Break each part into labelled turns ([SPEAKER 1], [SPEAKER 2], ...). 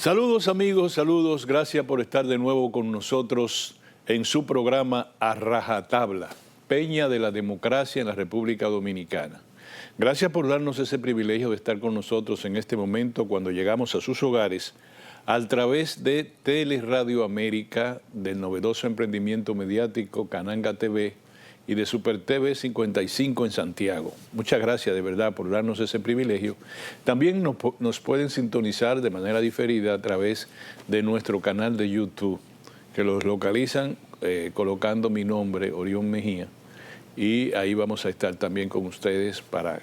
[SPEAKER 1] Saludos amigos, saludos, gracias por estar de nuevo con nosotros en su programa A Rajatabla, Peña de la Democracia en la República Dominicana. Gracias por darnos ese privilegio de estar con nosotros en este momento cuando llegamos a sus hogares a través de Teleradio América, del novedoso emprendimiento mediático Cananga TV y de Super TV 55 en Santiago. Muchas gracias de verdad por darnos ese privilegio. También nos pueden sintonizar de manera diferida a través de nuestro canal de YouTube, que los localizan colocando mi nombre, Orión Mejía, y ahí vamos a estar también con ustedes para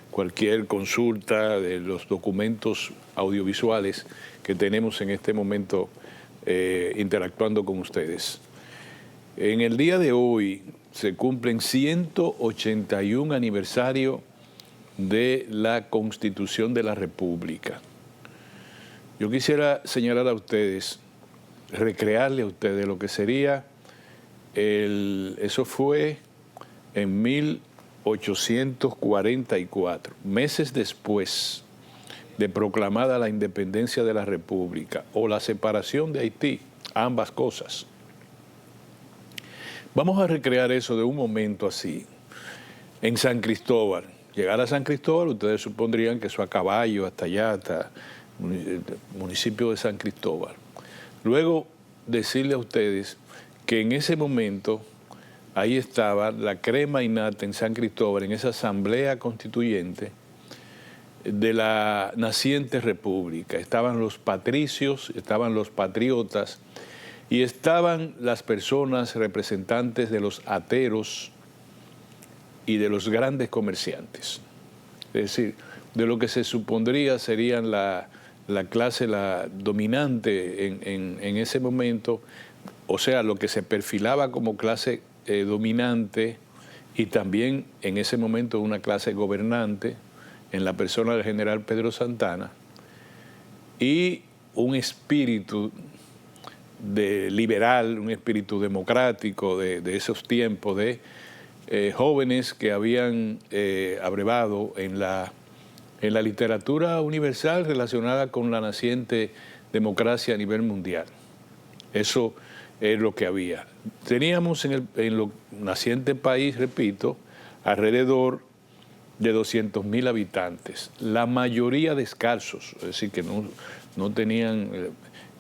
[SPEAKER 1] cualquier consulta de los documentos audiovisuales que tenemos en este momento interactuando con ustedes. En el día de hoy se cumplen 181 aniversario de la Constitución de la República. Yo quisiera señalar a ustedes, recrearle a ustedes lo que sería, eso fue en 1844, meses después de proclamada la independencia de la República o la separación de Haití, ambas cosas. Vamos a recrear eso de un momento así, en San Cristóbal. Llegar a San Cristóbal, ustedes supondrían que eso a caballo, hasta allá, hasta el municipio de San Cristóbal. Luego, decirle a ustedes que en ese momento, ahí estaba la crema innata en San Cristóbal, en esa asamblea constituyente de la naciente república. Estaban los patricios, estaban los patriotas, y estaban las personas representantes de los ateros y de los grandes comerciantes. Es decir, de lo que se supondría serían la clase dominante en ese momento, o sea, lo que se perfilaba como clase dominante y también en ese momento una clase gobernante en la persona del general Pedro Santana y un espíritu liberal, un espíritu democrático de esos tiempos, de jóvenes que habían abrevado en la literatura universal relacionada con la naciente democracia a nivel mundial. Eso es lo que había. Teníamos en el naciente país, repito, alrededor de 200.000 habitantes, la mayoría descalzos, es decir, que no tenían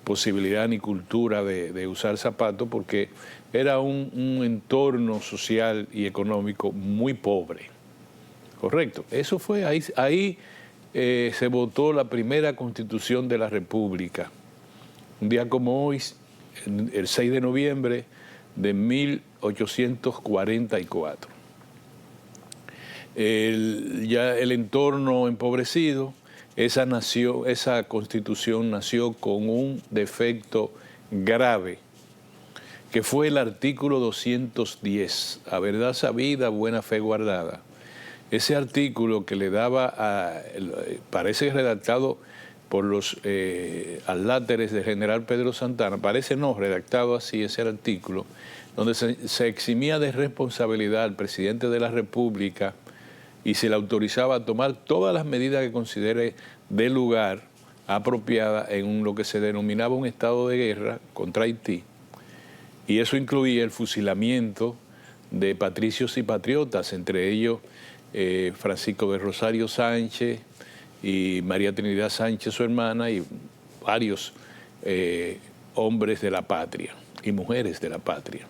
[SPEAKER 1] posibilidad ni cultura de usar zapatos porque era un entorno social y económico muy pobre. Correcto. Eso fue, ahí se votó la primera Constitución de la República. Un día como hoy, el 6 de noviembre de 1844. Ya el entorno empobrecido, esa Constitución nació con un defecto grave, que fue el artículo 210, a verdad sabida, buena fe guardada. Ese artículo que le daba, parece redactado por los adláteres del general Pedro Santana, parece no, redactado así ese artículo, donde se eximía de responsabilidad al presidente de la República y se le autorizaba a tomar todas las medidas que considere de lugar apropiada en lo que se denominaba un estado de guerra contra Haití. Y eso incluía el fusilamiento de patricios y patriotas, entre ellos Francisco de Rosario Sánchez y María Trinidad Sánchez, su hermana, y varios hombres de la patria y mujeres de la patria.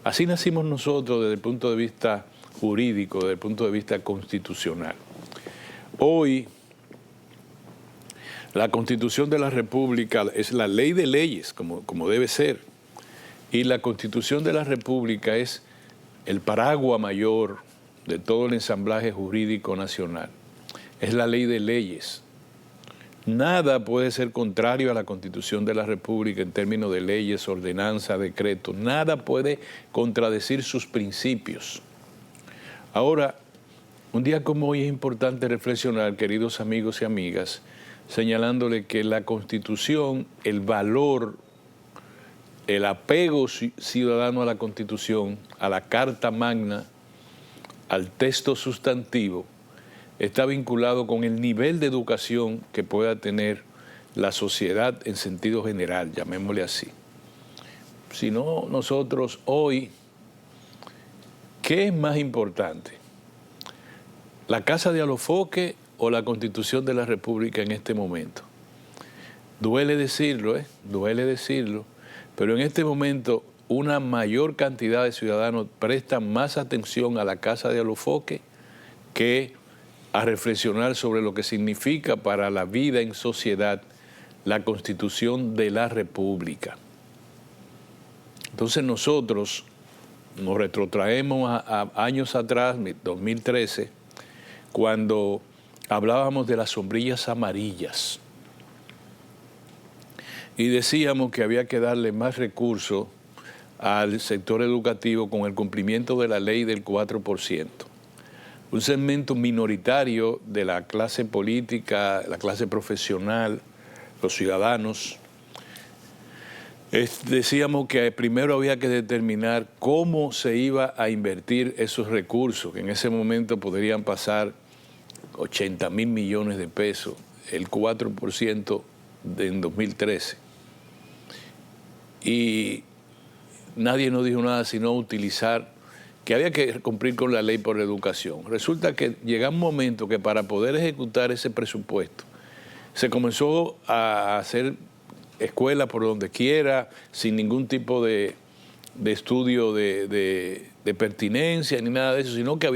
[SPEAKER 1] Así nacimos nosotros desde el punto de vista jurídico, desde el punto de vista constitucional. Hoy, la Constitución de la República es la ley de leyes, como debe ser, y la Constitución de la República es el paraguas mayor de todo el ensamblaje jurídico nacional. Es la ley de leyes. Nada puede ser contrario a la Constitución de la República en términos de leyes, ordenanzas, decretos. Nada puede contradecir sus principios. Ahora, un día como hoy es importante reflexionar, queridos amigos y amigas, señalándole que la Constitución, el valor, el apego ciudadano a la Constitución, a la Carta Magna, al texto sustantivo, está vinculado con el nivel de educación que pueda tener la sociedad en sentido general, llamémosle así. Sino nosotros hoy, ¿qué es más importante? ¿La Casa de Alofoque o la Constitución de la República en este momento? Duele decirlo, duele decirlo, pero en este momento una mayor cantidad de ciudadanos prestan más atención a la Casa de Alofoque que a reflexionar sobre lo que significa para la vida en sociedad la Constitución de la República. Entonces nosotros nos retrotraemos a años atrás, 2013, cuando hablábamos de las sombrillas amarillas y decíamos que había que darle más recursos al sector educativo con el cumplimiento de la ley del 4%. Un segmento minoritario de la clase política, la clase profesional, los ciudadanos, decíamos que primero había que determinar cómo se iba a invertir esos recursos, que en ese momento podrían pasar 80.000 millones de pesos, el 4% en 2013. Y nadie nos dijo nada sino utilizar, que había que cumplir con la ley por educación. Resulta que llega un momento que para poder ejecutar ese presupuesto, se comenzó a hacer escuela por donde quiera, sin ningún tipo de estudio de pertinencia ni nada de eso, sino que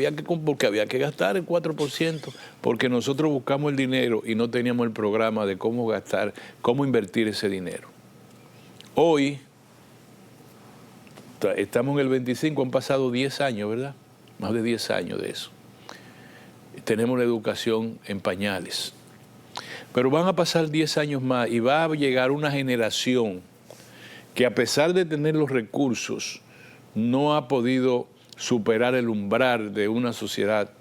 [SPEAKER 1] porque había que gastar el 4%, porque nosotros buscamos el dinero y no teníamos el programa de cómo gastar, cómo invertir ese dinero. Hoy, estamos en el 25, han pasado 10 años, ¿verdad? Más de 10 años de eso. Tenemos la educación en pañales. Pero van a pasar 10 años más y va a llegar una generación que a pesar de tener los recursos, no ha podido superar el umbral de una sociedad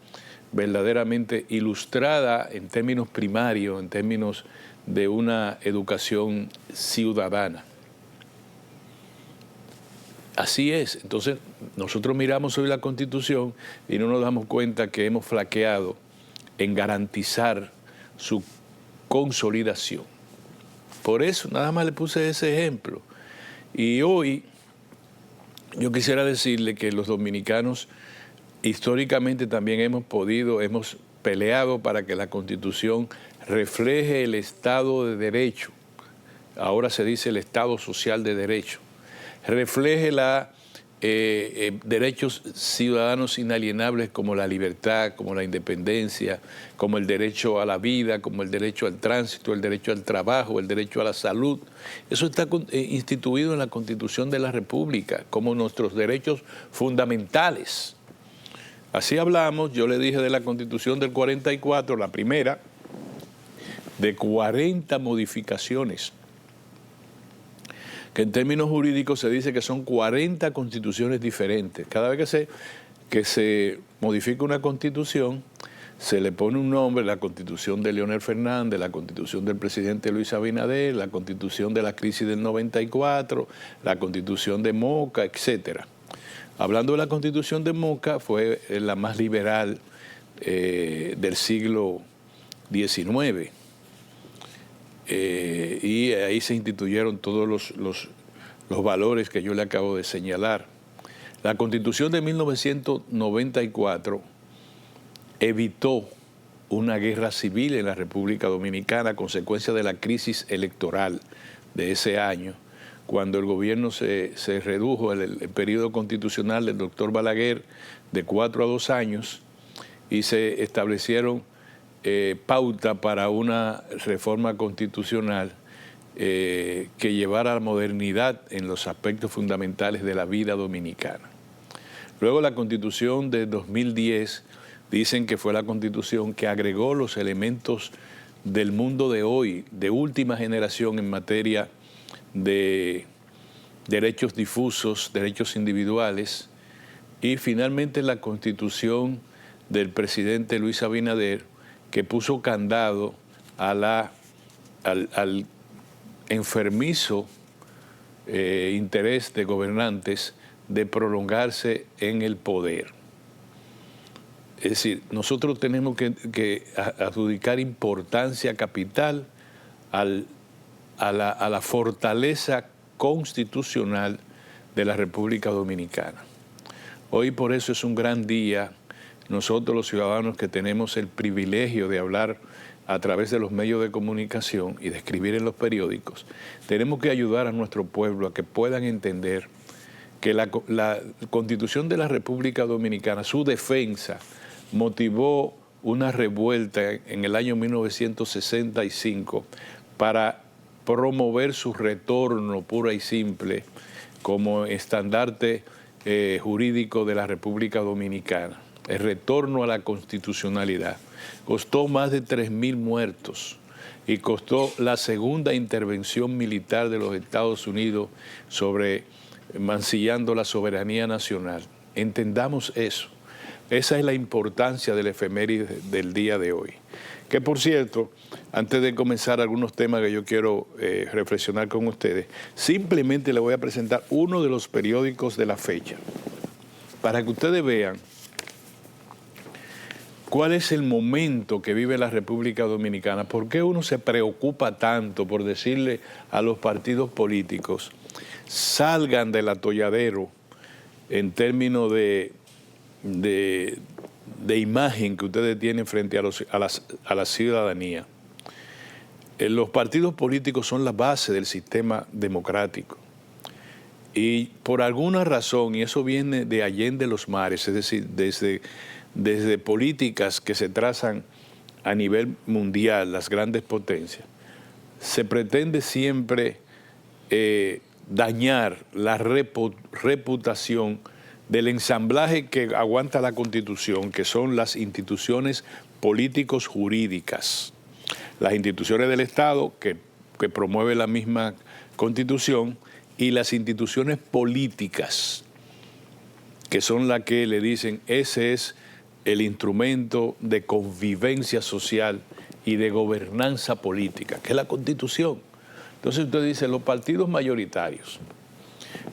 [SPEAKER 1] verdaderamente ilustrada en términos primarios, en términos de una educación ciudadana. Así es. Entonces, nosotros miramos hoy la Constitución y no nos damos cuenta que hemos flaqueado en garantizar su consolidación. Por eso, nada más le puse ese ejemplo. Y hoy, yo quisiera decirle que los dominicanos históricamente también hemos peleado para que la Constitución refleje el Estado de Derecho. Ahora se dice el Estado Social de Derecho. Refleje derechos ciudadanos inalienables como la libertad, como la independencia, como el derecho a la vida, como el derecho al tránsito, el derecho al trabajo, el derecho a la salud. Eso está instituido en la Constitución de la República como nuestros derechos fundamentales. Así hablamos, yo le dije de la Constitución del 44, la primera, de 40 modificaciones, que en términos jurídicos se dice que son 40 constituciones diferentes. Cada vez que se modifica una constitución, se le pone un nombre: la Constitución de Leonel Fernández, la Constitución del presidente Luis Abinader, la Constitución de la crisis del 94, la Constitución de Moca, etcétera. Hablando de la Constitución de Moca, fue la más liberal del siglo XIX. Y ahí se instituyeron todos los valores que yo le acabo de señalar. La Constitución de 1994 evitó una guerra civil en la República Dominicana a consecuencia de la crisis electoral de ese año, cuando el gobierno se redujo el periodo constitucional del doctor Balaguer de 4 a 2 años y se establecieron pauta para una reforma constitucional que llevara a la modernidad en los aspectos fundamentales de la vida dominicana. Luego la Constitución de 2010 dicen que fue la Constitución que agregó los elementos del mundo de hoy, de última generación en materia de derechos difusos, derechos individuales, y finalmente la Constitución del presidente Luis Abinader, que puso candado al enfermizo interés de gobernantes de prolongarse en el poder. Es decir, nosotros tenemos que adjudicar importancia capital al a la fortaleza constitucional de la República Dominicana. Hoy por eso es un gran día. Nosotros los ciudadanos que tenemos el privilegio de hablar a través de los medios de comunicación y de escribir en los periódicos, tenemos que ayudar a nuestro pueblo a que puedan entender que la Constitución de la República Dominicana, su defensa, motivó una revuelta en el año 1965 para promover su retorno pura y simple como estandarte jurídico de la República Dominicana. El retorno a la constitucionalidad. Costó más de 3.000 muertos y costó la segunda intervención militar de los Estados Unidos sobre mancillando la soberanía nacional. Entendamos eso. Esa es la importancia del efeméride del día de hoy. Que por cierto, antes de comenzar algunos temas que yo quiero reflexionar con ustedes, simplemente les voy a presentar uno de los periódicos de la fecha, para que ustedes vean cuál es el momento que vive la República Dominicana. ¿Por qué uno se preocupa tanto por decirle a los partidos políticos, salgan del atolladero en términos de imagen que ustedes tienen frente a la ciudadanía? Los partidos políticos son la base del sistema democrático. Y por alguna razón, y eso viene de allende los mares, es decir, desde políticas que se trazan a nivel mundial, las grandes potencias, se pretende siempre dañar la reputación del ensamblaje que aguanta la Constitución, que son las instituciones políticos jurídicas, las instituciones del Estado que promueve la misma Constitución, y las instituciones políticas, que son las que le dicen, ese es el instrumento de convivencia social y de gobernanza política, que es la Constitución. Entonces usted dice, los partidos mayoritarios.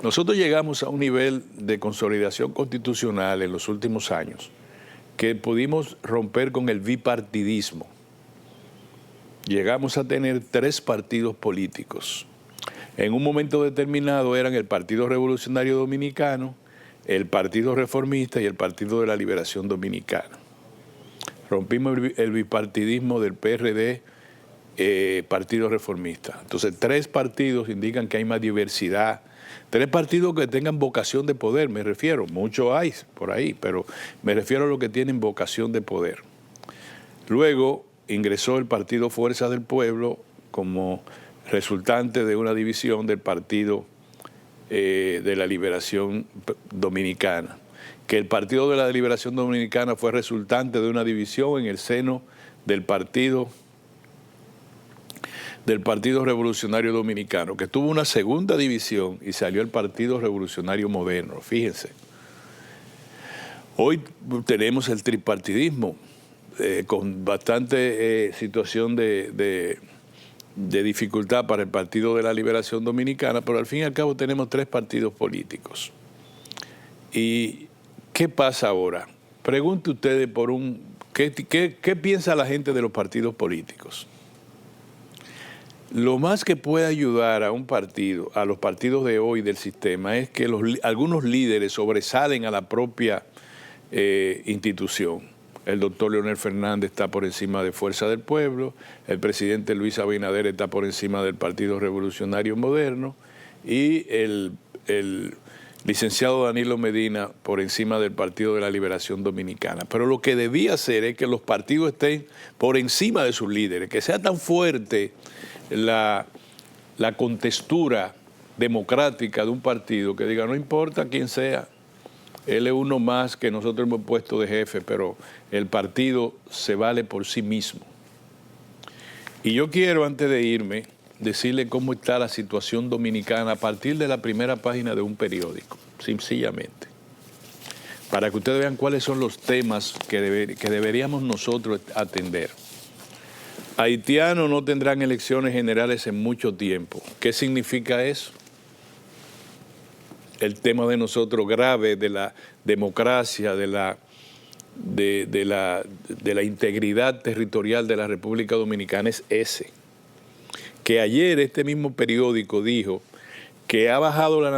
[SPEAKER 1] Nosotros llegamos a un nivel de consolidación constitucional en los últimos años que pudimos romper con el bipartidismo. Llegamos a tener 3 partidos políticos. En un momento determinado eran el Partido Revolucionario Dominicano, el Partido Reformista y el Partido de la Liberación Dominicana. Rompimos el bipartidismo del PRD, Partido Reformista. Entonces, 3 partidos indican que hay más diversidad. 3 partidos que tengan vocación de poder, me refiero. Muchos hay por ahí, pero me refiero a los que tienen vocación de poder. Luego ingresó el Partido Fuerza del Pueblo como resultante de una división del Partido de la Liberación Dominicana, que el Partido de la Liberación Dominicana fue resultante de una división en el seno del Partido Revolucionario Dominicano, que tuvo una segunda división y salió el Partido Revolucionario Moderno. Fíjense, hoy tenemos el tripartidismo con bastante situación de dificultad para el Partido de la Liberación Dominicana, pero al fin y al cabo tenemos 3 partidos políticos. ¿Y qué pasa ahora? Pregunte ustedes ¿qué piensa la gente de los partidos políticos? Lo más que puede ayudar a un partido, a los partidos de hoy del sistema, es que algunos líderes sobresalen a la propia institución. El doctor Leonel Fernández está por encima de Fuerza del Pueblo, el presidente Luis Abinader está por encima del Partido Revolucionario Moderno y el licenciado Danilo Medina por encima del Partido de la Liberación Dominicana. Pero lo que debía hacer es que los partidos estén por encima de sus líderes, que sea tan fuerte la contextura democrática de un partido que diga, no importa quién sea, él es uno más que nosotros hemos puesto de jefe, pero el partido se vale por sí mismo. Y yo quiero, antes de irme, decirle cómo está la situación dominicana a partir de la primera página de un periódico, sencillamente, para que ustedes vean cuáles son los temas que deberíamos nosotros atender. Haitianos no tendrán elecciones generales en mucho tiempo. ¿Qué significa eso? El tema de nosotros grave de la democracia, de la integridad territorial de la República Dominicana es ese. que ayer este mismo periódico dijo que ha bajado la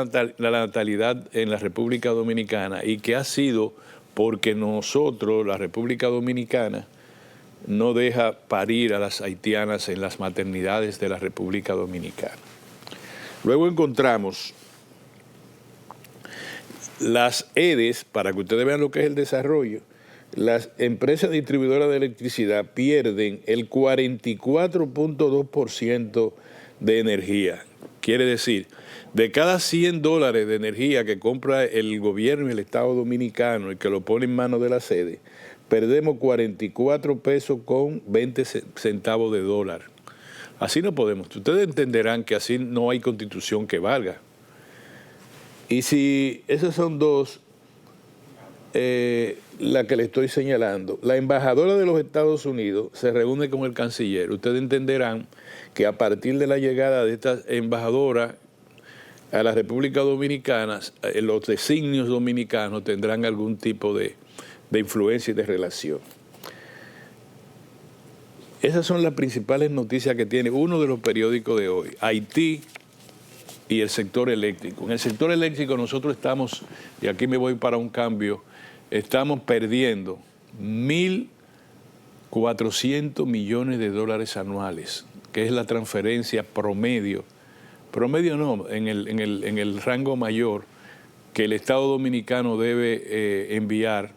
[SPEAKER 1] natalidad en la República Dominicana y que ha sido porque nosotros, la República Dominicana, no deja parir a las haitianas en las maternidades de la República Dominicana. Luego encontramos las EDES, para que ustedes vean lo que es el desarrollo. Las empresas distribuidoras de electricidad pierden el 44.2% de energía. Quiere decir, de cada $100 de energía que compra el gobierno y el Estado Dominicano y que lo pone en manos de la sede, perdemos 44 pesos con 20 centavos de dólar. Así no podemos. Ustedes entenderán que así no hay constitución que valga. Y si esas son dos, la que le estoy señalando, la embajadora de los Estados Unidos se reúne con el canciller. Ustedes entenderán que a partir de la llegada de esta embajadora a la República Dominicana, los designios dominicanos tendrán algún tipo de influencia y de relación. Esas son las principales noticias que tiene uno de los periódicos de hoy. Haití y el sector eléctrico. En el sector eléctrico nosotros estamos, y aquí me voy para un cambio, estamos perdiendo 1.400 millones de dólares anuales, que es la transferencia promedio no, en el rango mayor que el Estado Dominicano debe enviar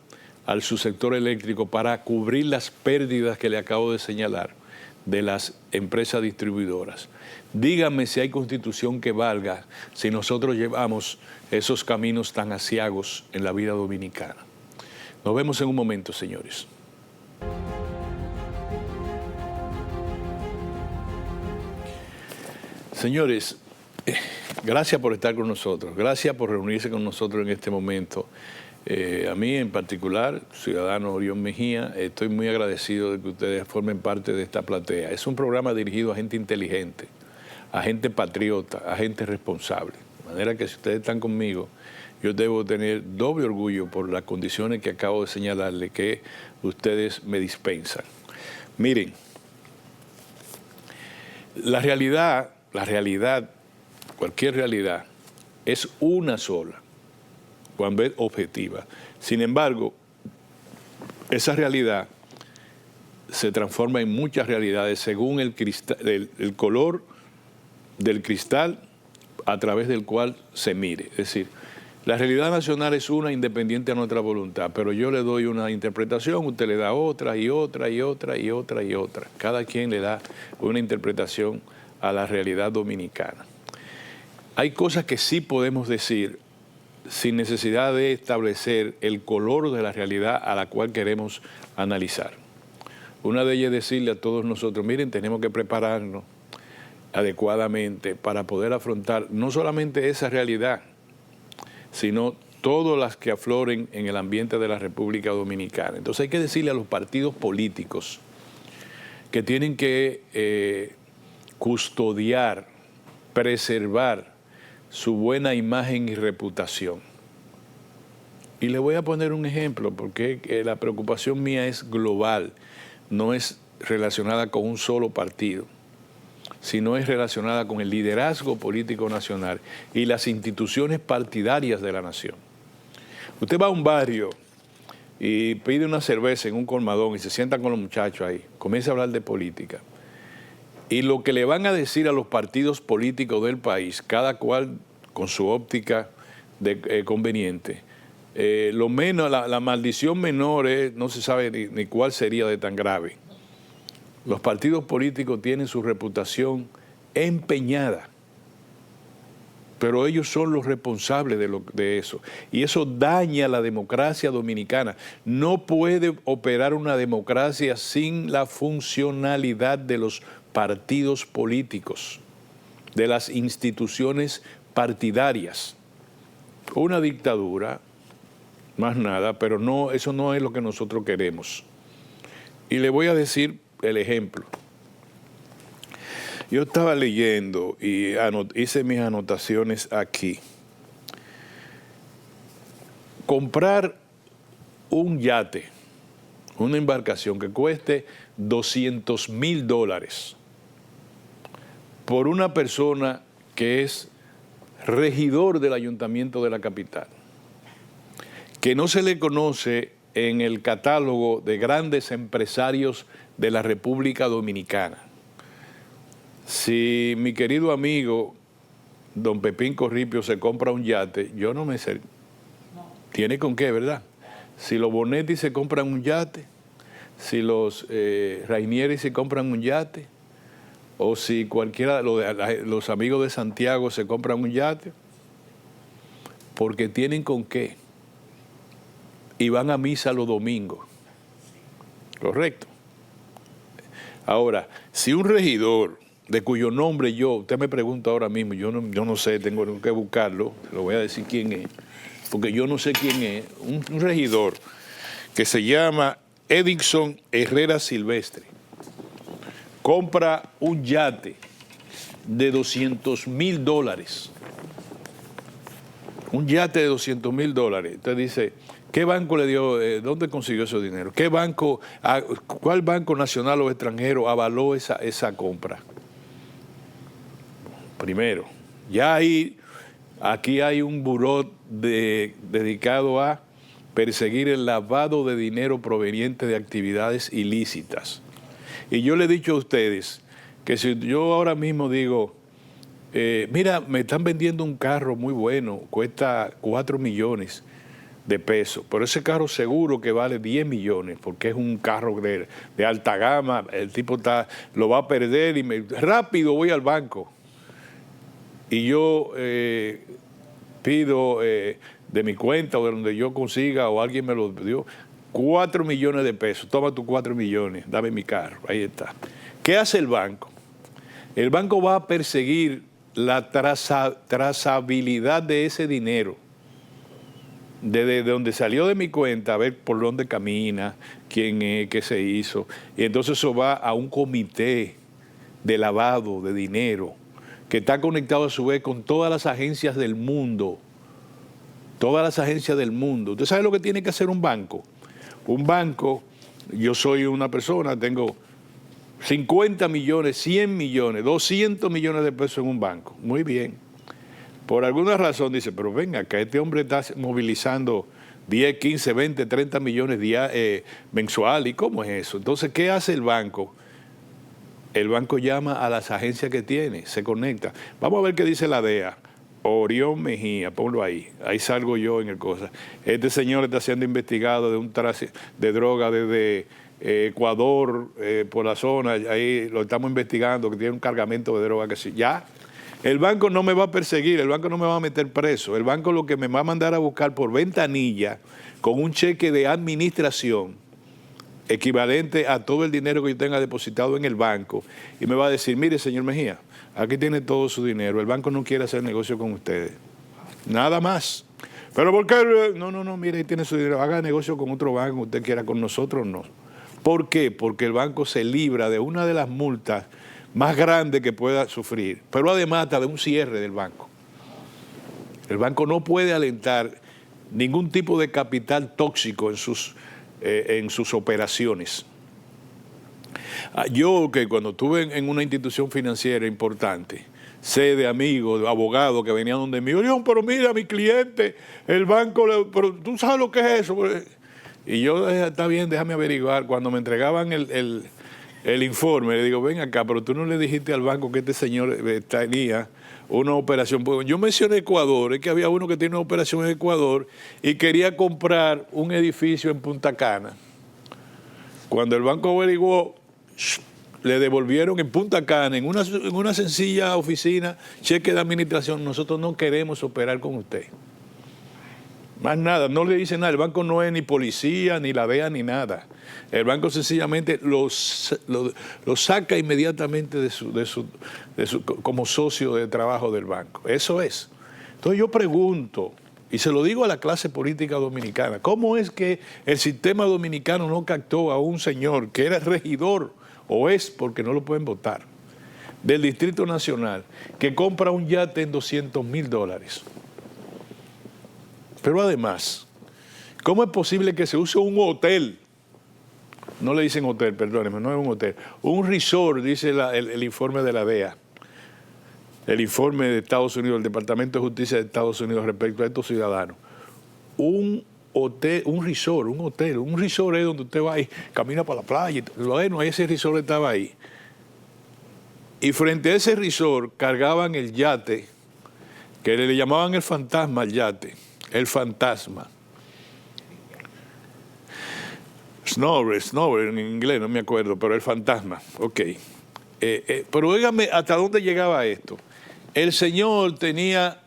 [SPEAKER 1] al subsector eléctrico para cubrir las pérdidas que le acabo de señalar de las empresas distribuidoras. Díganme si hay constitución que valga si nosotros llevamos esos caminos tan aciagos en la vida dominicana. Nos vemos en un momento, señores. Señores, gracias por estar con nosotros, gracias por reunirse con nosotros en este momento. A mí en particular, ciudadano Orión Mejía, estoy muy agradecido de que ustedes formen parte de esta platea. Es un programa dirigido a gente inteligente, a gente patriota, a gente responsable. De manera que si ustedes están conmigo, yo debo tener doble orgullo por las condiciones que acabo de señalarle que ustedes me dispensan. Miren, la realidad, cualquier realidad, es una sola, cuando es objetiva. Sin embargo, esa realidad se transforma en muchas realidades según el color del cristal a través del cual se mire. Es decir, la realidad nacional es una independiente a nuestra voluntad, pero yo le doy una interpretación, usted le da otra y otra y otra y otra y otra. Cada quien le da una interpretación a la realidad dominicana. Hay cosas que sí podemos decir sin necesidad de establecer el color de la realidad a la cual queremos analizar. Una de ellas es decirle a todos nosotros, miren, tenemos que prepararnos adecuadamente para poder afrontar no solamente esa realidad, sino todas las que afloren en el ambiente de la República Dominicana. Entonces hay que decirle a los partidos políticos que tienen que custodiar, preservar su buena imagen y reputación. Y le voy a poner un ejemplo, porque la preocupación mía es global, no es relacionada con un solo partido, sino es relacionada con el liderazgo político nacional y las instituciones partidarias de la nación. Usted va a un barrio y pide una cerveza en un colmadón y se sientan con los muchachos ahí, comienza a hablar de política. Y lo que le van a decir a los partidos políticos del país, cada cual con su óptica conveniente, lo menos, la maldición menor no se sabe ni cuál sería de tan grave. Los partidos políticos tienen su reputación empeñada, pero ellos son los responsables de eso. Y eso daña la democracia dominicana. No puede operar una democracia sin la funcionalidad de los partidos políticos, de las instituciones partidarias. Una dictadura, más nada, pero no, eso no es lo que nosotros queremos. Y le voy a decir el ejemplo. Yo estaba leyendo y hice mis anotaciones aquí. Comprar un yate, una embarcación que cueste $200,000, por una persona que es regidor del ayuntamiento de la capital, que no se le conoce en el catálogo de grandes empresarios de la República Dominicana. Si mi querido amigo don Pepín Corripio se compra un yate, yo no me sé. Tiene con qué, ¿verdad? Si los Bonetti se compran un yate, si los Rainieri se compran un yate, o si cualquiera de los amigos de Santiago se compran un yate, porque tienen con qué. Y van a misa los domingos. Correcto. Ahora, si un regidor, de cuyo nombre usted me pregunta ahora mismo, yo no sé, tengo que buscarlo, le voy a decir quién es, porque yo no sé quién es, un regidor que se llama Edinson Herrera Silvestre, compra un yate de $200,000, un yate de $200,000. Entonces dice, ¿qué banco le dio, dónde consiguió ese dinero? ¿Cuál banco nacional o extranjero avaló esa compra? Primero, aquí hay un buró dedicado a perseguir el lavado de dinero proveniente de actividades ilícitas. Y yo le he dicho a ustedes que si yo ahora mismo digo, mira, me están vendiendo un carro muy bueno, cuesta 4 millones de pesos, pero ese carro seguro que vale 10 millones, porque es un carro de alta gama, el tipo lo va a perder y rápido voy al banco. Y yo pido de mi cuenta o de donde yo consiga o alguien me lo dio, 4 millones de pesos, toma tus 4 millones, dame mi carro, ahí está. ¿Qué hace el banco? El banco va a perseguir la trazabilidad de ese dinero, desde donde salió de mi cuenta, a ver por dónde camina, quién es, qué se hizo. Y entonces eso va a un comité de lavado de dinero, que está conectado a su vez con todas las agencias del mundo. Todas las agencias del mundo. ¿Usted sabe lo que tiene que hacer un banco? Un banco, yo soy una persona, tengo 50 millones, 100 millones, 200 millones de pesos en un banco. Muy bien. Por alguna razón dice, pero venga, que este hombre está movilizando 10, 15, 20, 30 millones mensual. ¿Y cómo es eso? Entonces, ¿qué hace el banco? El banco llama a las agencias que tiene, se conecta. Vamos a ver qué dice la DEA. Orión Mejía, ponlo ahí. Ahí salgo yo en el cosa. Este señor está siendo investigado de un tráfico de droga desde Ecuador, por la zona. Ahí lo estamos investigando, que tiene un cargamento de droga que sí. Ya, el banco no me va a perseguir, el banco no me va a meter preso. El banco lo que me va a mandar a buscar por ventanilla con un cheque de administración equivalente a todo el dinero que yo tenga depositado en el banco, y me va a decir, mire, señor Mejía, aquí tiene todo su dinero, el banco no quiere hacer negocio con ustedes, nada más. ¿Pero por qué? No, mire, ahí tiene su dinero, haga negocio con otro banco, usted quiera, con nosotros no. ¿Por qué? Porque el banco se libra de una de las multas más grandes que pueda sufrir, pero además hasta de un cierre del banco. El banco no puede alentar ningún tipo de capital tóxico en sus operaciones. Yo que cuando estuve en una institución financiera importante, sé de amigos, de abogados que venían donde mí, pero mira, mi cliente, el banco, pero tú sabes lo que es eso. Y yo, está bien, déjame averiguar. Cuando me entregaban el informe, le digo, ven acá, pero tú no le dijiste al banco que este señor tenía una operación. Yo mencioné Ecuador, es que había uno que tiene una operación en Ecuador y quería comprar un edificio en Punta Cana. Cuando el banco averiguó, le devolvieron en Punta Cana, en una sencilla oficina, cheque de administración, nosotros no queremos operar con usted. Más nada, no le dice nada, el banco no es ni policía, ni la DEA, ni nada. El banco sencillamente lo saca inmediatamente como socio de trabajo del banco. Eso es. Entonces yo pregunto, y se lo digo a la clase política dominicana, ¿cómo es que el sistema dominicano no captó a un señor que era regidor, o es porque no lo pueden votar, del Distrito Nacional, que compra un yate en $200,000? Pero además, ¿cómo es posible que se use un hotel? No le dicen hotel, perdónenme, no es un hotel. Un resort, dice el informe de la DEA. el informe de Estados Unidos, el Departamento de Justicia de Estados Unidos respecto a estos ciudadanos. Un hotel, un resort es donde usted va y camina para la playa. Bueno, ese resort estaba ahí. Y frente a ese resort cargaban el yate, que le llamaban el fantasma al yate, el fantasma. Snorer en inglés, no me acuerdo, pero el fantasma, ok. Pero óigame, ¿hasta dónde llegaba esto? El señor tenía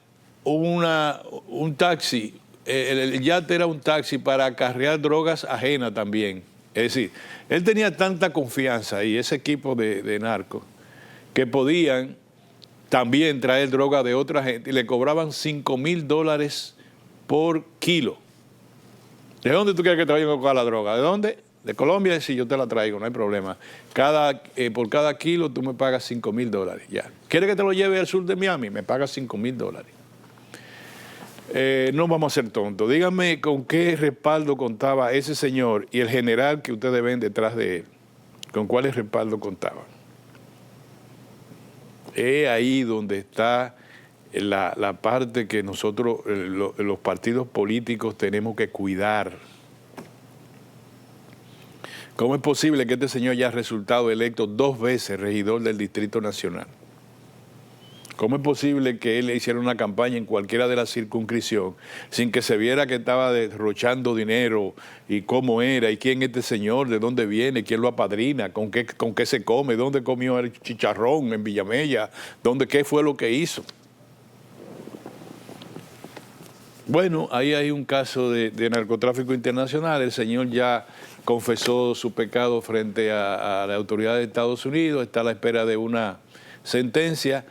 [SPEAKER 1] un taxi, el yate era un taxi para acarrear drogas ajenas también. Es decir, él tenía tanta confianza y ese equipo de narcos que podían también traer droga de otra gente y le cobraban $5,000 por kilo. ¿De dónde tú quieres que te vayan a buscar la droga? ¿De dónde? De Colombia, sí, yo te la traigo, no hay problema. Por cada kilo tú me pagas $5,000, ya. ¿Quieres que te lo lleve al sur de Miami? Me pagas $5,000. No vamos a ser tontos. Díganme con qué respaldo contaba ese señor y el general que ustedes ven detrás de él. ¿Con cuál respaldo contaban? Es ahí donde está la parte que nosotros, los partidos políticos, tenemos que cuidar. ¿Cómo es posible que este señor haya resultado electo 2 veces regidor del Distrito Nacional? ¿Cómo es posible que él hiciera una campaña en cualquiera de las circunscripciones sin que se viera que estaba derrochando dinero y cómo era y quién es este señor, de dónde viene, quién lo apadrina, con qué se come, dónde comió el chicharrón en Villamella, qué fue lo que hizo? Bueno, ahí hay un caso de narcotráfico internacional. El señor ya confesó su pecado frente a la autoridad de Estados Unidos, está a la espera de una sentencia.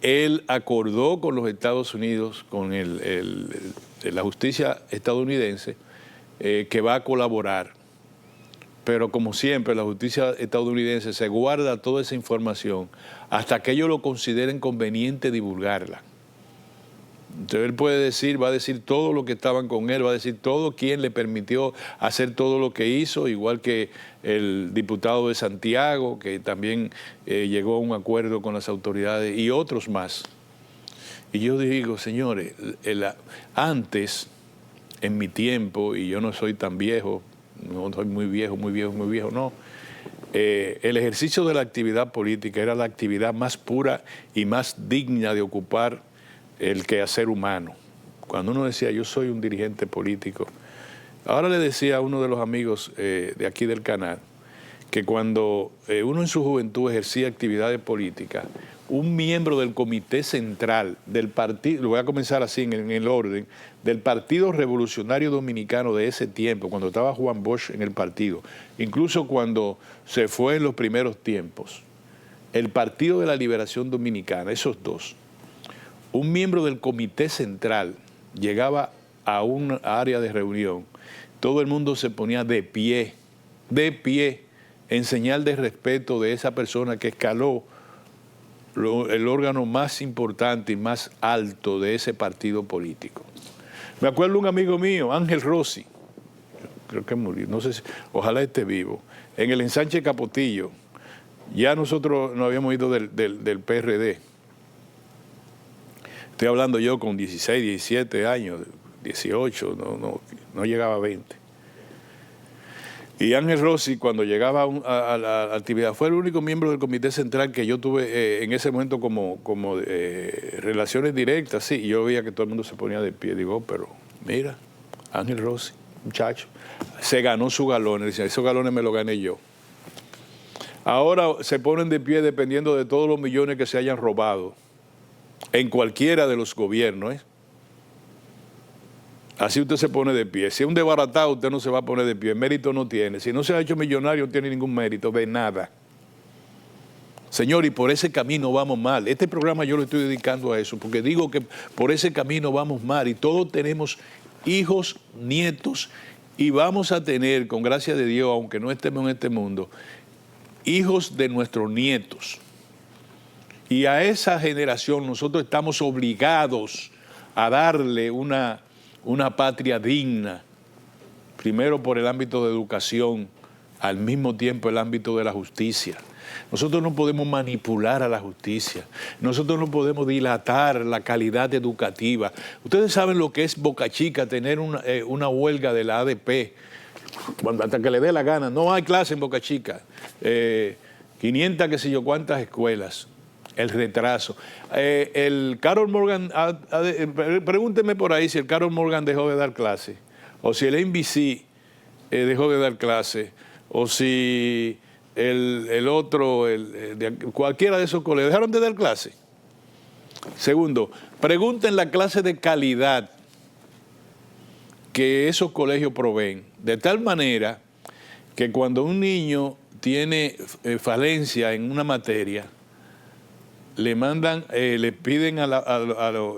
[SPEAKER 1] Él acordó con los Estados Unidos, con la justicia estadounidense, que va a colaborar. Pero como siempre, la justicia estadounidense se guarda toda esa información hasta que ellos lo consideren conveniente divulgarla. Entonces él puede decir, va a decir todo lo que estaban con él, va a decir todo quién le permitió hacer todo lo que hizo, igual que el diputado de Santiago, que también llegó a un acuerdo con las autoridades, y otros más. Y yo digo, señores, antes, en mi tiempo, y yo no soy tan viejo, no soy muy viejo, no, el ejercicio de la actividad política era la actividad más pura y más digna de ocupar el quehacer humano. Cuando uno decía, yo soy un dirigente político. Ahora le decía a uno de los amigos de aquí del canal, que cuando uno en su juventud ejercía actividades políticas, un miembro del comité central del partido, lo voy a comenzar así en el orden, del Partido Revolucionario Dominicano de ese tiempo, cuando estaba Juan Bosch en el partido, incluso cuando se fue en los primeros tiempos, el Partido de la Liberación Dominicana, esos dos, un miembro del comité central llegaba a un área de reunión, todo el mundo se ponía de pie, en señal de respeto de esa persona que escaló el órgano más importante y más alto de ese partido político. Me acuerdo un amigo mío, Ángel Rossi, creo que murió, no sé si, ojalá esté vivo, en el ensanche Capotillo. Ya nosotros nos habíamos ido del PRD. Estoy hablando yo con 16, 17 años, 18, no llegaba a 20. Y Ángel Rossi, cuando llegaba a la actividad, fue el único miembro del comité central que yo tuve en ese momento como relaciones directas, sí, y yo veía que todo el mundo se ponía de pie. Digo, pero mira, Ángel Rossi, muchacho, se ganó sus galones, decía, esos galones me los gané yo. Ahora se ponen de pie dependiendo de todos los millones que se hayan robado en cualquiera de los gobiernos, ¿eh? Así usted se pone de pie. Si es un desbaratado, usted no se va a poner de pie. Mérito no tiene. Si no se ha hecho millonario, no tiene ningún mérito, de nada. Señor, y por ese camino vamos mal. Este programa yo lo estoy dedicando a eso, porque digo que por ese camino vamos mal. Y todos tenemos hijos, nietos, y vamos a tener, con gracia de Dios, aunque no estemos en este mundo, hijos de nuestros nietos. Y a esa generación nosotros estamos obligados a darle una patria digna, primero por el ámbito de educación, al mismo tiempo el ámbito de la justicia. Nosotros no podemos manipular a la justicia. Nosotros no podemos dilatar la calidad educativa. Ustedes saben lo que es Boca Chica, tener una huelga de la ADP, hasta que le dé la gana. No hay clase en Boca Chica. 500, qué sé yo, cuántas escuelas. El retraso. El Carol Morgan, pregúnteme por ahí si el Carol Morgan dejó de dar clase, o si el NBC dejó de dar clase, o si el otro, cualquiera de esos colegios, dejaron de dar clase. Segundo, pregunten la clase de calidad que esos colegios proveen, de tal manera que cuando un niño tiene falencia en una materia, le mandan, le piden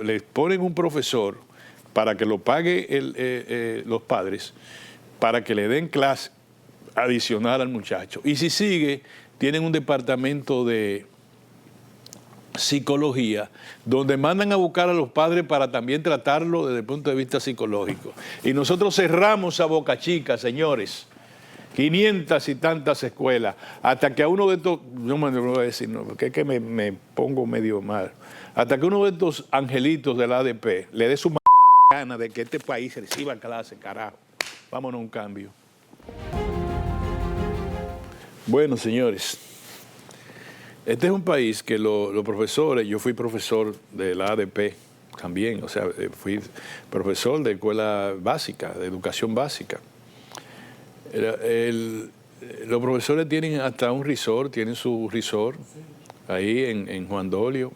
[SPEAKER 1] les ponen un profesor para que lo pague los padres, para que le den clase adicional al muchacho. Y si sigue, tienen un departamento de psicología, donde mandan a buscar a los padres para también tratarlo desde el punto de vista psicológico. Y nosotros cerramos a Boca Chica, señores. 500 y tantas escuelas, hasta que a uno de estos, no me voy a decir, no, porque es que me pongo medio mal, hasta que uno de estos angelitos de la ADP le dé su gana de que este país reciba clase, carajo. Vámonos a un cambio. Bueno, señores, este es un país que los profesores, yo fui profesor de la ADP también, o sea, fui profesor de escuela básica, de educación básica. Los profesores tienen hasta un resort, tienen su resort ahí en Juan Dolio,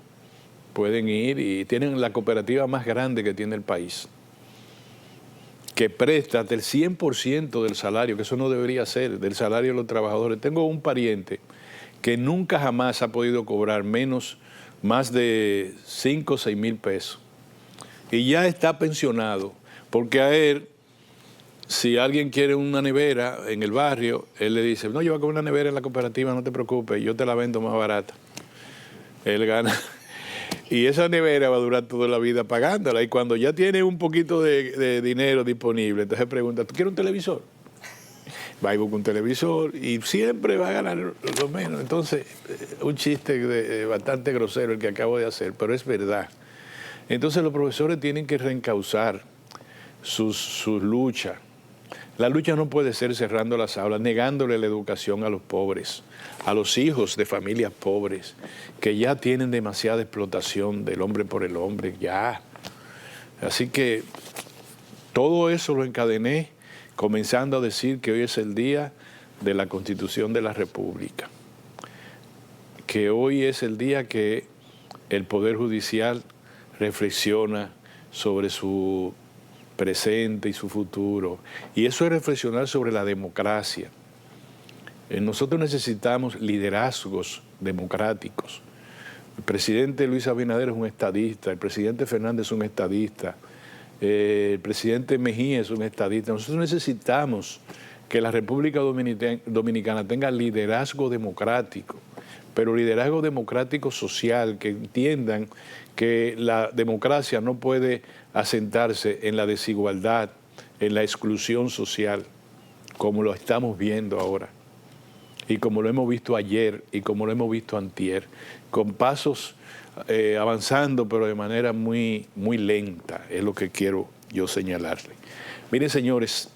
[SPEAKER 1] pueden ir y tienen la cooperativa más grande que tiene el país, que presta hasta el 100% del salario, que eso no debería ser, del salario de los trabajadores. Tengo un pariente que nunca jamás ha podido cobrar más de 5 o 6 mil pesos, y ya está pensionado, porque a él, si alguien quiere una nevera en el barrio, él le dice, no, yo voy a comprar una nevera en la cooperativa, no te preocupes, yo te la vendo más barata. Él gana. Y esa nevera va a durar toda la vida pagándola. Y cuando ya tiene un poquito de dinero disponible, entonces pregunta, ¿tú quieres un televisor? Va y busca un televisor y siempre va a ganar lo menos. Entonces, un chiste bastante grosero el que acabo de hacer, pero es verdad. Entonces los profesores tienen que reencauzar sus luchas. La lucha no puede ser cerrando las aulas, negándole la educación a los pobres, a los hijos de familias pobres, que ya tienen demasiada explotación del hombre por el hombre, ya. Así que todo eso lo encadené comenzando a decir que hoy es el día de la Constitución de la República, que hoy es el día que el Poder Judicial reflexiona sobre su presente y su futuro. Y eso es reflexionar sobre la democracia. Nosotros necesitamos liderazgos democráticos. El presidente Luis Abinader es un estadista, el presidente Fernández es un estadista, el presidente Mejía es un estadista. Nosotros necesitamos que la República Dominicana tenga liderazgo democrático, pero liderazgo democrático social, que entiendan que la democracia no puede asentarse en la desigualdad, en la exclusión social, como lo estamos viendo ahora, y como lo hemos visto ayer, y como lo hemos visto antier, con pasos avanzando, pero de manera muy, muy lenta, es lo que quiero yo señalarle. Miren, señores,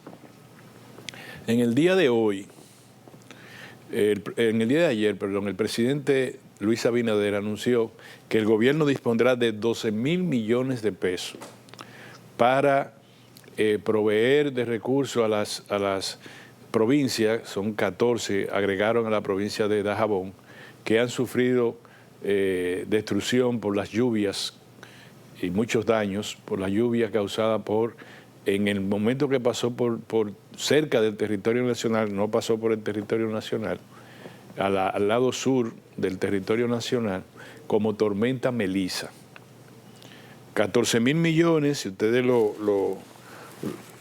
[SPEAKER 1] en el día de hoy, en el día de ayer, perdón, el presidente Luis Abinader anunció que el gobierno dispondrá de 12.000 millones de pesos para proveer de recursos a las provincias, son 14, agregaron a la provincia de Dajabón, que han sufrido destrucción por las lluvias y muchos daños por la lluvia causada en el momento que pasó por cerca del territorio nacional, no pasó por el territorio nacional, al lado sur del territorio nacional, como tormenta Melissa. 14.000 millones, si ustedes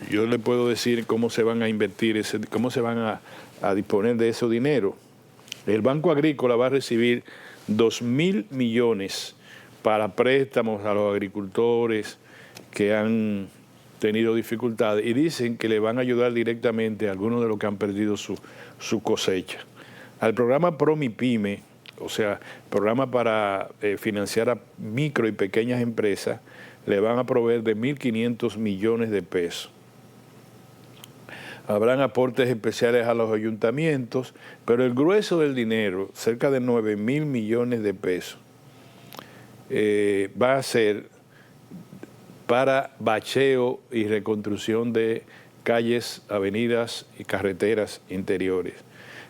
[SPEAKER 1] yo le puedo decir cómo se van a invertir, cómo se van a disponer de ese dinero. El Banco Agrícola va a recibir 2.000 millones para préstamos a los agricultores que han tenido dificultades, y dicen que le van a ayudar directamente a algunos de los que han perdido su cosecha. Al programa PROMIPYME, o sea, programa para financiar a micro y pequeñas empresas, le van a proveer de 1.500 millones de pesos. Habrán aportes especiales a los ayuntamientos, pero el grueso del dinero, cerca de 9.000 millones de pesos, va a ser para bacheo y reconstrucción de calles, avenidas y carreteras interiores.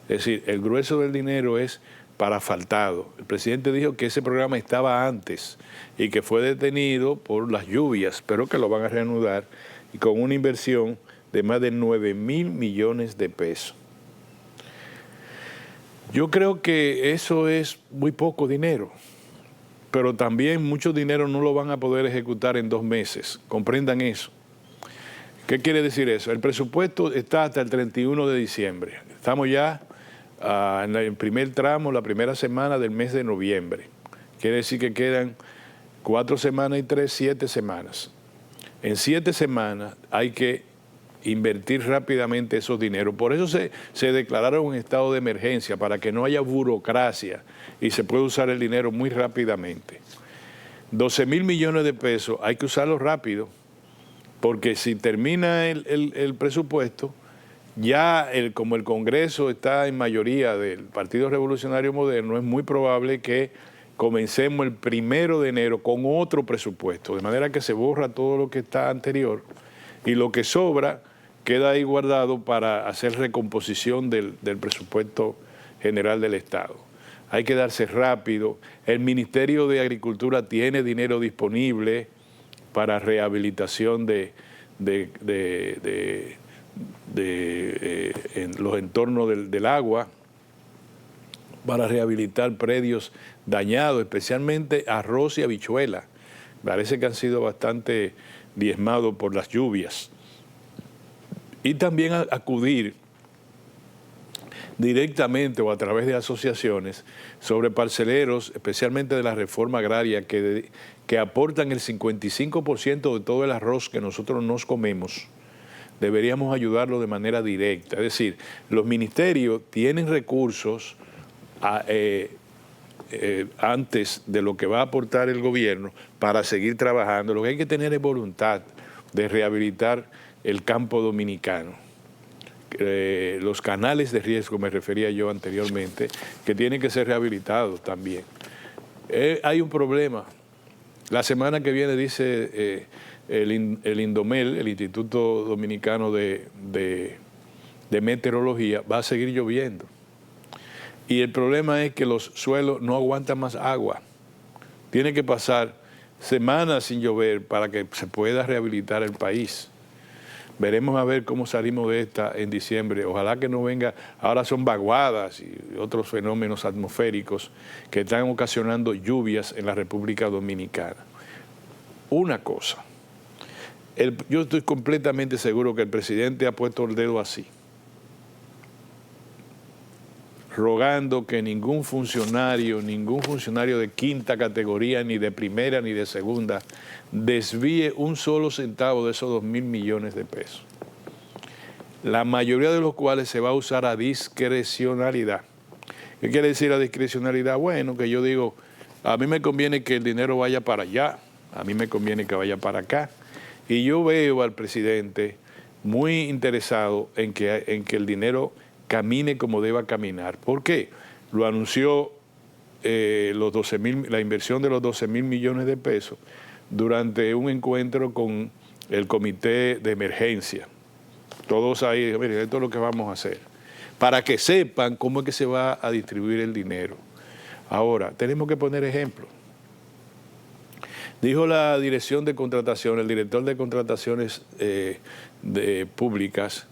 [SPEAKER 1] Es decir, el grueso del dinero es para asfaltado. El presidente dijo que ese programa estaba antes y que fue detenido por las lluvias, pero que lo van a reanudar y con una inversión de más de 9.000 millones de pesos. Yo creo que eso es muy poco dinero, pero también mucho dinero no lo van a poder ejecutar en 2 meses. Comprendan eso. ¿Qué quiere decir eso? El presupuesto está hasta el 31 de diciembre. Estamos ya en el primer tramo, la primera semana del mes de noviembre. Quiere decir que quedan 4 semanas y 3, 7 semanas. En 7 semanas hay que invertir rápidamente esos dineros. Por eso se declararon un estado de emergencia, para que no haya burocracia y se pueda usar el dinero muy rápidamente. 12.000 millones de pesos hay que usarlo rápido, porque si termina el presupuesto, ya como el Congreso está en mayoría del Partido Revolucionario Moderno, es muy probable que comencemos el 1 de enero con otro presupuesto, de manera que se borra todo lo que está anterior y lo que sobra queda ahí guardado para hacer recomposición del presupuesto general del Estado. Hay que darse rápido. El Ministerio de Agricultura tiene dinero disponible para rehabilitación en los entornos del agua, para rehabilitar predios dañados, especialmente arroz y habichuela. Parece que han sido bastante diezmados por las lluvias. Y también acudir directamente o a través de asociaciones sobre parceleros, especialmente de la reforma agraria, que aportan el 55% de todo el arroz que nosotros nos comemos. Deberíamos ayudarlo de manera directa. Es decir, los ministerios tienen recursos antes de lo que va a aportar el gobierno para seguir trabajando. Lo que hay que tener es voluntad de rehabilitar el campo dominicano. Los canales de riesgo, me refería yo anteriormente, que tienen que ser rehabilitados también. Hay un problema. La semana que viene, dice el INDOMEL, el Instituto Dominicano de Meteorología, va a seguir lloviendo. Y el problema es que los suelos no aguantan más agua. Tiene que pasar semanas sin llover para que se pueda rehabilitar el país. Veremos a ver cómo salimos de esta en diciembre. Ojalá que no venga, ahora son vaguadas y otros fenómenos atmosféricos que están ocasionando lluvias en la República Dominicana. Una cosa, yo estoy completamente seguro que el presidente ha puesto el dedo así, rogando que ningún funcionario de quinta categoría, ni de primera ni de segunda, desvíe un solo centavo de esos 2.000 millones de pesos. La mayoría de los cuales se va a usar a discrecionalidad. ¿Qué quiere decir a discrecionalidad? Bueno, que yo digo, a mí me conviene que el dinero vaya para allá, a mí me conviene que vaya para acá. Y yo veo al presidente muy interesado en que el dinero camine como deba caminar. ¿Por qué? Lo anunció la inversión de los 12.000 millones de pesos durante un encuentro con el comité de emergencia. Todos ahí, miren, esto es lo que vamos a hacer, para que sepan cómo es que se va a distribuir el dinero. Ahora, tenemos que poner ejemplos. Dijo la dirección de contratación, el director de contrataciones públicas,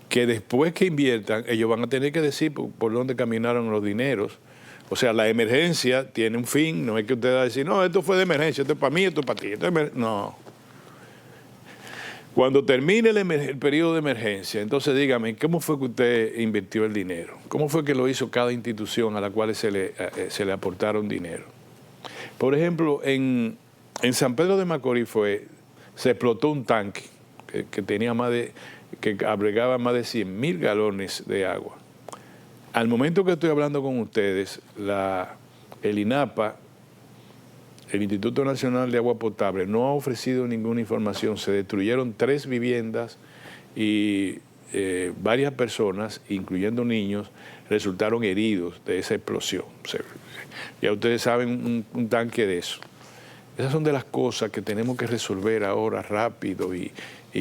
[SPEAKER 1] que después que inviertan, ellos van a tener que decir por dónde caminaron los dineros. O sea, la emergencia tiene un fin, no es que usted va a decir, no, esto fue de emergencia, esto es para mí, esto es para ti. No. Cuando termine el periodo de emergencia, entonces dígame, ¿cómo fue que usted invirtió el dinero? ¿Cómo fue que lo hizo cada institución a la cual se le aportaron dinero? Por ejemplo, en San Pedro de Macorís se explotó un tanque que tenía que abrigaba más de 100.000 galones de agua. Al momento que estoy hablando con ustedes, el INAPA, el Instituto Nacional de Agua Potable, no ha ofrecido ninguna información. Se destruyeron 3 viviendas y varias personas, incluyendo niños, resultaron heridos de esa explosión. O sea, ya ustedes saben un tanque de eso. Esas son de las cosas que tenemos que resolver ahora rápido y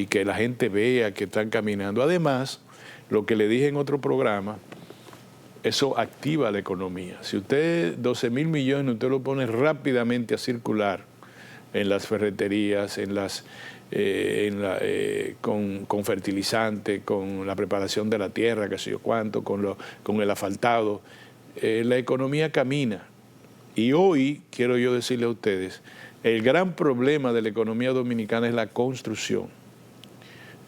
[SPEAKER 1] que la gente vea que están caminando. Además, lo que le dije en otro programa, eso activa la economía. Si usted 12.000 millones, usted lo pone rápidamente a circular en las ferreterías, con fertilizante, con la preparación de la tierra, qué sé yo cuánto, con el asfaltado, la economía camina. Y hoy, quiero yo decirle a ustedes, el gran problema de la economía dominicana es la construcción,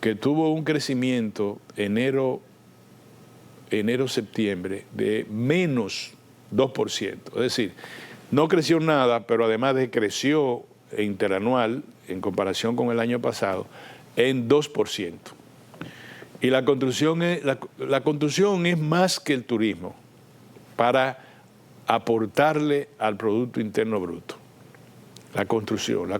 [SPEAKER 1] que tuvo un crecimiento enero-septiembre de menos 2%. Es decir, no creció nada, pero además decreció interanual, en comparación con el año pasado, en 2%. Y la construcción es más que el turismo para aportarle al Producto Interno Bruto. La construcción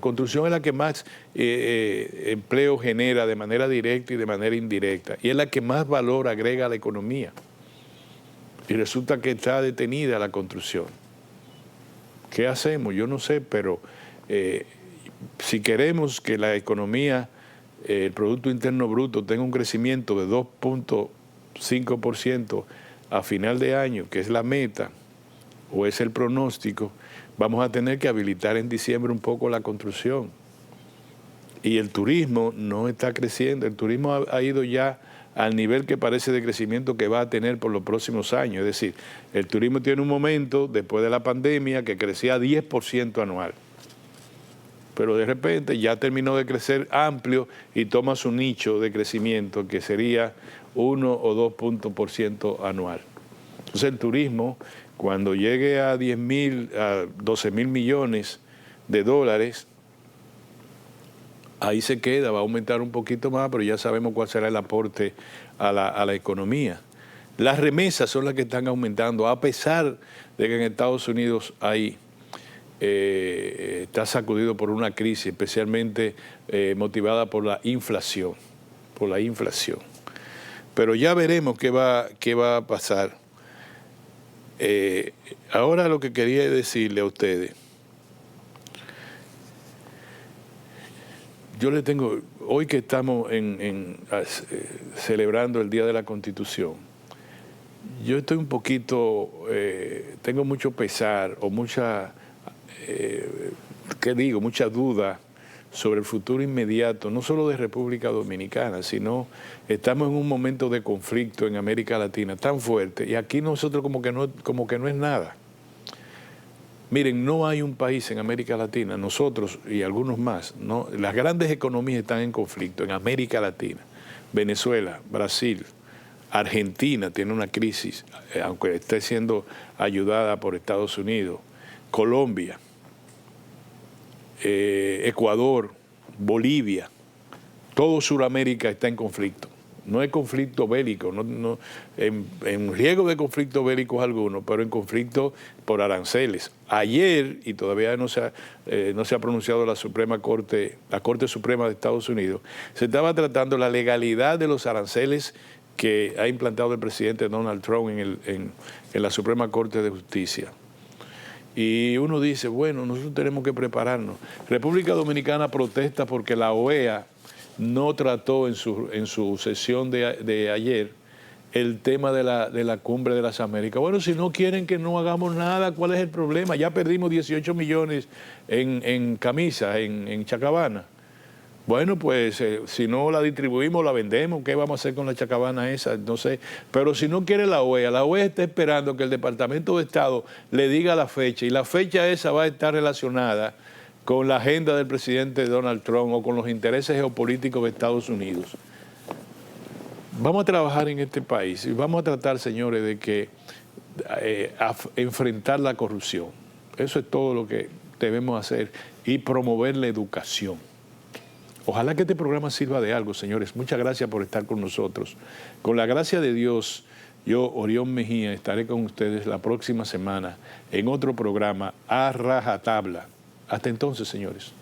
[SPEAKER 1] es la que más empleo genera de manera directa y de manera indirecta, y es la que más valor agrega a la economía. Y resulta que está detenida la construcción. ¿Qué hacemos? Yo no sé, pero si queremos que la economía, el Producto Interno Bruto, tenga un crecimiento de 2.5% a final de año, que es la meta, o es el pronóstico, vamos a tener que habilitar en diciembre un poco la construcción. Y el turismo no está creciendo. El turismo ha ido ya al nivel que parece de crecimiento que va a tener por los próximos años. Es decir, el turismo tiene un momento, después de la pandemia, que crecía 10% anual. Pero de repente ya terminó de crecer amplio y toma su nicho de crecimiento, que sería 1 o 2 puntos por ciento anual. Entonces el turismo, cuando llegue a 12.000 millones de dólares, ahí se queda, va a aumentar un poquito más, pero ya sabemos cuál será el aporte a la economía. Las remesas son las que están aumentando, a pesar de que en Estados Unidos está sacudido por una crisis, especialmente motivada por la inflación. Pero ya veremos qué va a pasar. Ahora lo que quería decirle a ustedes, yo le tengo, hoy que estamos celebrando el Día de la Constitución, yo estoy un poquito, tengo mucho pesar o mucha duda sobre el futuro inmediato, no solo de República Dominicana, sino estamos en un momento de conflicto en América Latina tan fuerte, y aquí nosotros como que no es nada. Miren, no hay un país en América Latina, nosotros y algunos más, ¿no? Las grandes economías están en conflicto en América Latina. Venezuela, Brasil, Argentina tiene una crisis, aunque esté siendo ayudada por Estados Unidos, Colombia, Ecuador, Bolivia, todo Sudamérica está en conflicto. No es conflicto bélico, en riesgo de conflicto bélicos algunos, pero en conflicto por aranceles. Ayer, y todavía no se ha pronunciado la Corte Suprema de Estados Unidos, se estaba tratando la legalidad de los aranceles que ha implantado el presidente Donald Trump en la Suprema Corte de Justicia. Y uno dice, bueno, nosotros tenemos que prepararnos. República Dominicana protesta porque la OEA no trató en su sesión de ayer el tema de la Cumbre de las Américas. Bueno, si no quieren que no hagamos nada, ¿cuál es el problema? Ya perdimos 18 millones en camisas, en Chacabana. Bueno, pues si no la distribuimos, la vendemos. ¿Qué vamos a hacer con la chacabana esa? No sé. Pero si no quiere la OEA está esperando que el Departamento de Estado le diga la fecha, y la fecha esa va a estar relacionada con la agenda del presidente Donald Trump o con los intereses geopolíticos de Estados Unidos. Vamos a trabajar en este país y vamos a tratar, señores, de que enfrentar la corrupción. Eso es todo lo que debemos hacer, y promover la educación. Ojalá que este programa sirva de algo, señores. Muchas gracias por estar con nosotros. Con la gracia de Dios, Yo, Orión Mejía, estaré con ustedes la próxima semana en otro programa a rajatabla. Hasta entonces, señores.